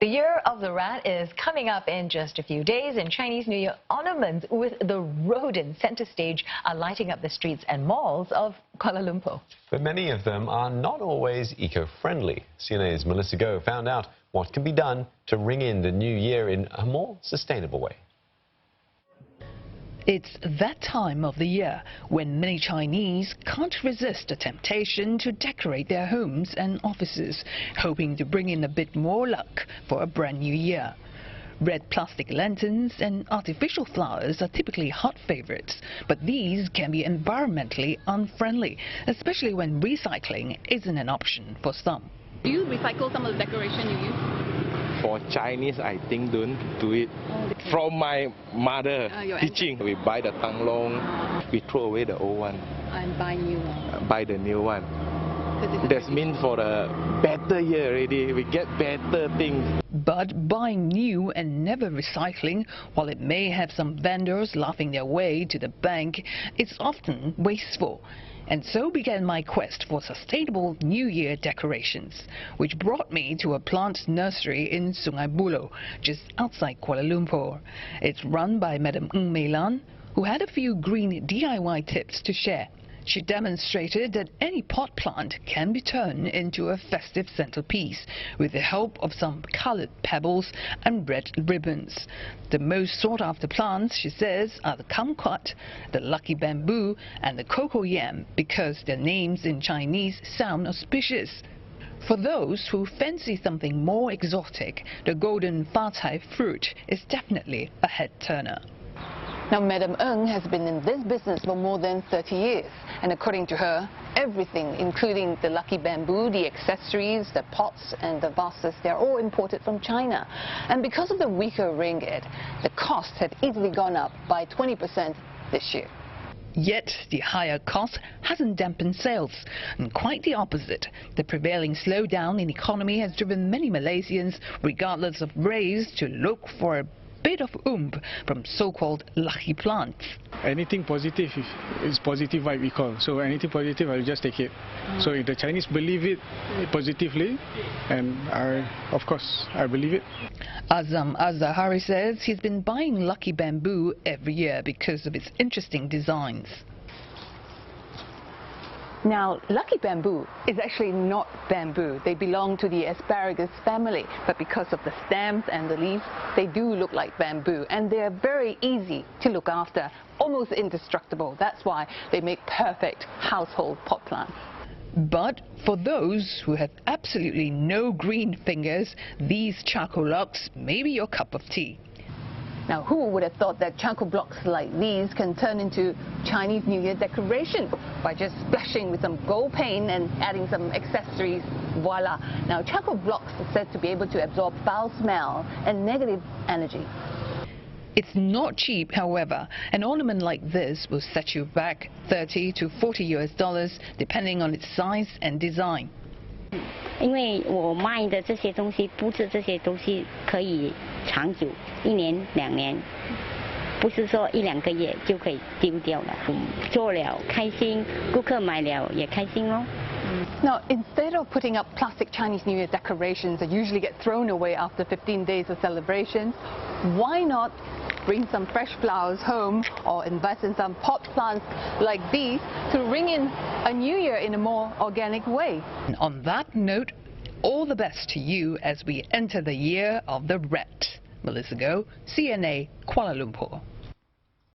The Year of the Rat is coming up in just a few days, and Chinese New Year ornaments with the rodent center stage are lighting up the streets and malls of Kuala Lumpur. But many of them are not always eco-friendly. CNA's Melissa Goh found out what can be done to ring in the new year in a more sustainable way. It's that time of the year when many Chinese can't resist the temptation to decorate their homes and offices, hoping to bring in a bit more luck for a brand new year. Red plastic lanterns and artificial flowers are typically hot favorites, but these can be environmentally unfriendly, especially when recycling isn't an option for some. Do you recycle some of the decoration you use? For Chinese, I think don't do it. From my mother teaching, we buy the tang long, we throw away the old one. And buy new one. Buy the new one. That means for the better year already, we get better things. But buying new and never recycling, while it may have some vendors laughing their way to the bank, it's often wasteful. And so began my quest for sustainable New Year decorations, which brought me to a plant nursery in Sungai Buloh, just outside Kuala Lumpur. It's run by Madam Ng Mei Lan, who had a few green DIY tips to share. She demonstrated that any pot plant can be turned into a festive centerpiece with the help of some colored pebbles and red ribbons. The most sought-after plants, she says, are the kumquat, the lucky bamboo, and the cocoa yam because their names in Chinese sound auspicious. For those who fancy something more exotic, the golden facai fruit is definitely a head-turner. Now, Madam Ng has been in this business for more than 30 years. And according to her, everything, including the lucky bamboo, the accessories, the pots and the vases, they're all imported from China. And because of the weaker ringgit, the costs have easily gone up by 20% this year. Yet the higher cost hasn't dampened sales, and quite the opposite. The prevailing slowdown in economy has driven many Malaysians, regardless of race, to look for a bit of oomph from so-called lucky plants. Anything positive is positive vibe we call. So anything positive, I'll just take it. So if the Chinese believe it positively, and of course I believe it. Azam Azahari says he's been buying lucky bamboo every year because of its interesting designs. Now, lucky bamboo is actually not bamboo. They belong to the asparagus family, but because of the stems and the leaves, they do look like bamboo, and they're very easy to look after, almost indestructible. That's why they make perfect household pot plants. But for those who have absolutely no green fingers, these charcoal locks may be your cup of tea. Now, who would have thought that charcoal blocks like these can turn into Chinese New Year decoration by just splashing with some gold paint and adding some accessories? Voila! Now, charcoal blocks are said to be able to absorb foul smell and negative energy. It's not cheap, however. An ornament like this will set you back $30 to $40 depending on its size and design. 因为我卖的这些东西，布置这些东西可以长久，1年2年，不是说1、2个月就可以丢掉了。做了开心，顾客买了也开心咯。Now, instead of putting up plastic Chinese New Year decorations that usually get thrown away after 15 days of celebrations, why not bring some fresh flowers home or invest in some pot plants like these to ring in a new year in a more organic way? And on that note, all the best to you as we enter the year of the rat. Melissa Goh, CNA, Kuala Lumpur.